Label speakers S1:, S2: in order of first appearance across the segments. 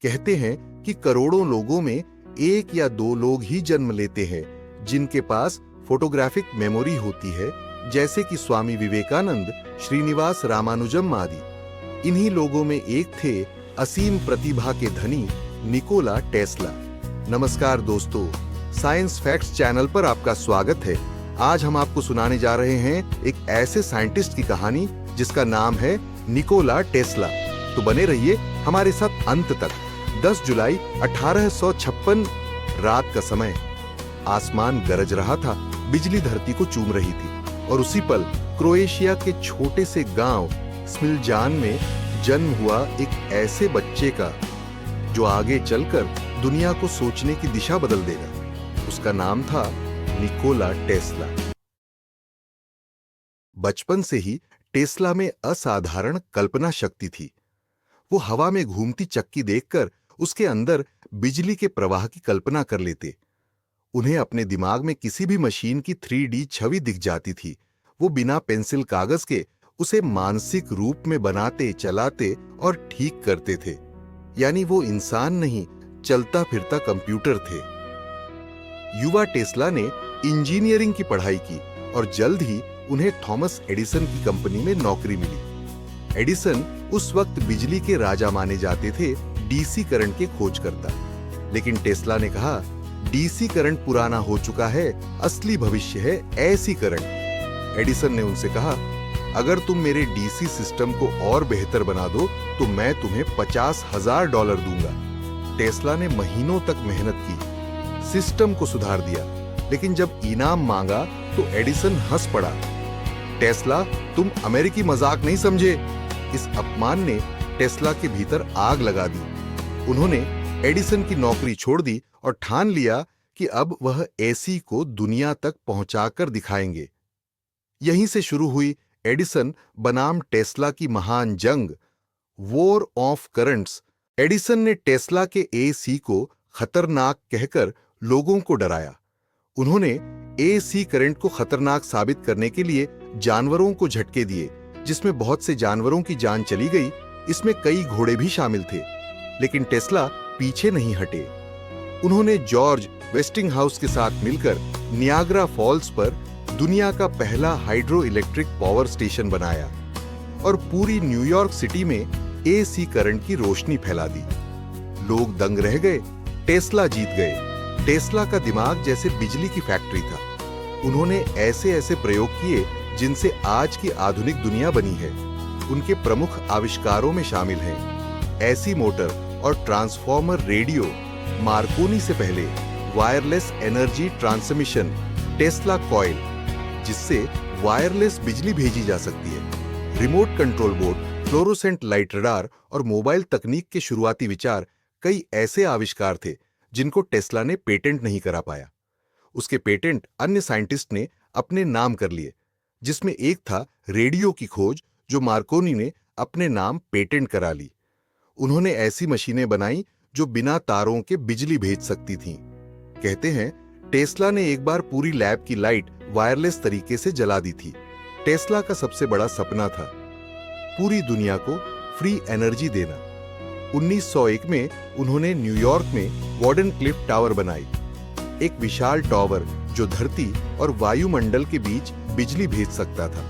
S1: कहते हैं कि करोड़ों लोगों में एक या दो लोग ही जन्म लेते हैं जिनके पास फोटोग्राफिक मेमोरी होती है, जैसे कि स्वामी विवेकानंद, श्रीनिवास रामानुजम आदि। इन्हीं लोगों में एक थे असीम प्रतिभा के धनी निकोला टेस्ला। नमस्कार दोस्तों, साइंस फैक्ट्स चैनल पर आपका स्वागत है। आज हम आपको सुनाने जा रहे हैं एक ऐसे साइंटिस्ट की कहानी जिसका नाम है निकोला टेस्ला। तो बने रहिए हमारे साथ अंत तक। 10 जुलाई 1856 रात का समय। आसमान गरज रहा था, बिजली धरती को चूम रही थी और उसी पल क्रोएशिया के छोटे से गांव स्मिलजान में जन्म हुआ एक ऐसे बच्चे का जो आगे चलकर दुनिया को सोचने की दिशा बदल देगा। उसका नाम था निकोला टेस्ला। बचपन से ही टेस्ला में असाधारण कल्पना शक्ति थी। वो हवा में घूमती चक्की देखकर उसके अंदर बिजली के प्रवाह की कल्पना कर लेते। उन्हें अपने दिमाग में किसी भी मशीन की 3D छवि दिख जाती थी। वो बिना पेंसिल कागज के उसे मानसिक रूप में बनाते, चलाते और ठीक करते थे। यानी वो इंसान नहीं, चलता फिरता कंप्यूटर थे। युवा टेस्ला ने इंजीनियरिंग की पढ़ाई की और जल्द ही उन्हें थॉमस एडिसन की कंपनी में नौकरी मिली। एडिसन उस वक्त बिजली के राजा माने जाते थे, डीसी करंट के खोजकर्ता। लेकिन टेस्ला ने कहा, डीसी करंट पुराना हो चुका है, असली भविष्य है ऐसी करंट। एडिसन ने उनसे कहा, अगर तुम मेरे डीसी सिस्टम को और बेहतर बना दो तो मैं तुम्हें $50,000 दूंगा। टेस्ला ने महीनों तक मेहनत की, सिस्टम को सुधार दिया, लेकिन जब इनाम मांगा तो एडिसन हंस पड़ा। टेस्ला, तुम अमेरिकी मजाक नहीं समझे। इस अपमान ने टेस्ला के भीतर आग लगा दी। उन्होंने एडिसन की नौकरी छोड़ दी और ठान लिया कि अब वह एसी को दुनिया तक पहुंचाकर दिखाएंगे। यहीं से शुरू हुई एडिसन बनाम टेस्ला की महान जंग, वॉर ऑफ करंट्स। एडिसन ने टेस्ला के एसी को खतरनाक कहकर लोगों को डराया। उन्होंने एसी करंट को खतरनाक साबित करने के लिए जानवरों को झटके दिए, जिसमें बहुत से जानवरों की जान चली गई। इसमें कई घोड़े भी शामिल थे। लेकिन टेस्ला पीछे नहीं हटे। उन्होंने जॉर्ज वेस्टिंगहाउस के साथ मिलकर नियाग्रा फॉल्स पर दुनिया का पहला हाइड्रो इलेक्ट्रिक पावर स्टेशन बनाया और पूरी न्यूयॉर्क सिटी में एसी करंट की रोशनी फैला दी। लोग दंग रह गए। टेस्ला जीत गए। टेस्ला का दिमाग जैसे बिजली की फैक्ट्री था। उन्होंने ऐसे ऐसे प्रयोग किए जिनसे आज की आधुनिक दुनिया बनी है। उनके प्रमुख आविष्कारों में शामिल हैं एसी मोटर और ट्रांसफॉर्मर रेडियो, मार्कोनी से पहले wireless energy transmission, Tesla coil जिससे वायरलेस बिजली भेजी जा सकती है, remote control board, fluorescent light radar और मोबाइल तकनीक के शुरुआती विचार कई ऐसे आविष्कार थे जिनको टेस्ला ने पेटेंट नहीं करा पाया। उसके पेटेंट अन्य साइंटिस्ट ने अपने नाम कर लिए, जिसमें एक था रेडियो की खोज जो मार्कोनी ने अपने नाम पेटेंट करा ली। उन्होंने ऐसी मशीनें बनाई जो बिना तारों के बिजली भेज सकती थीं। कहते हैं टेस्ला ने एक बार पूरी लैब की लाइट वायरलेस तरीके से जला दी थी। टेस्ला का सबसे बड़ा सपना था पूरी दुनिया को फ्री एनर्जी देना। 1901 में उन्होंने न्यूयॉर्क में वार्डन क्लिफ टावर बनाई, एक विशाल टावर जो धरती और वायुमंडल के बीच बिजली भेज सकता था।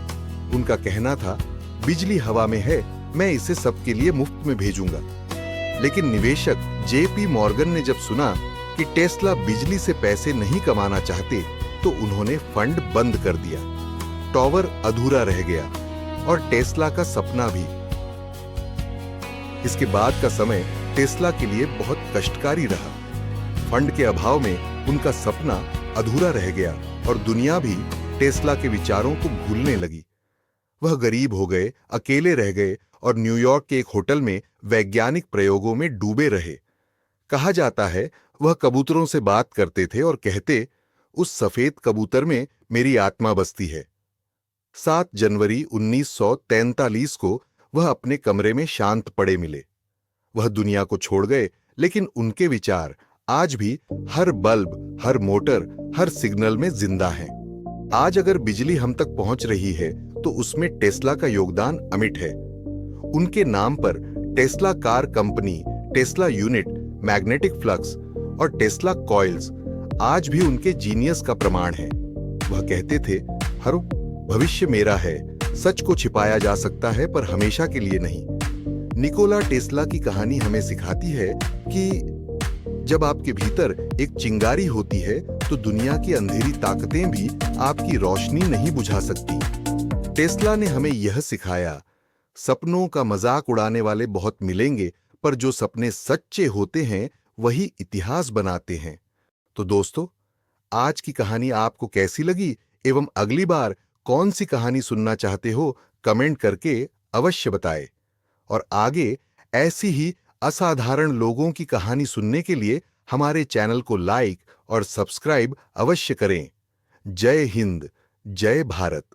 S1: उनका कहना था, बिजली हवा में है, मैं इसे सबके लिए मुफ्त में भेजूंगा। लेकिन निवेशक जेपी मॉर्गन ने जब सुना कि टेस्ला बिजली से पैसे नहीं कमाना चाहते तो उन्होंने फंड बंद कर दिया। टावर अधूरा रह गया और टेस्ला का सपना भी। इसके बाद का समय टेस्ला के लिए बहुत कष्टकारी रहा। फंड के अभाव में उनका सपना अधूरा रह गया और दुनिया भी टेस्ला के विचारों को भूलने लगी। वह गरीब हो गए, अकेले रह गए और न्यूयॉर्क के एक होटल में वैज्ञानिक प्रयोगों में डूबे रहे। कहा जाता है वह कबूतरों से बात करते थे और कहते, उस सफेद कबूतर में मेरी आत्मा बसती है। 7 जनवरी 1943 को वह अपने कमरे में शांत पड़े मिले। वह दुनिया को छोड़ गए, लेकिन उनके विचार आज भी हर बल्ब, हर मोटर, हर सिग्नल में जिंदा हैं। आज अगर बिजली हम तक पहुंच रही है तो उसमें टेस्ला का योगदान अमिट है। उनके नाम पर Tesla car company, Tesla unit, magnetic flux और टेस्ला कॉइल्स आज भी उनके जीनियस का प्रमाण है। वह कहते थे, हर भविष्य मेरा है, सच को छिपाया जा सकता है पर हमेशा के लिए नहीं। निकोला टेस्ला की कहानी हमें सिखाती है कि जब आपके भीतर एक चिंगारी होती है तो दुनिया की अंधेरी ताकतें भी आपकी रोशनी नहीं बुझा सकती। टेस्ला ने हमें यह सिखाया, सपनों का मजाक उड़ाने वाले बहुत मिलेंगे, पर जो सपने सच्चे होते हैं वही इतिहास बनाते हैं। तो दोस्तों, आज की कहानी आपको कैसी लगी एवं अगली बार कौन सी कहानी सुनना चाहते हो, कमेंट करके अवश्य बताएं। और आगे ऐसी ही असाधारण लोगों की कहानी सुनने के लिए हमारे चैनल को लाइक और सब्सक्राइब अवश्य करें। जय हिंद, जय भारत।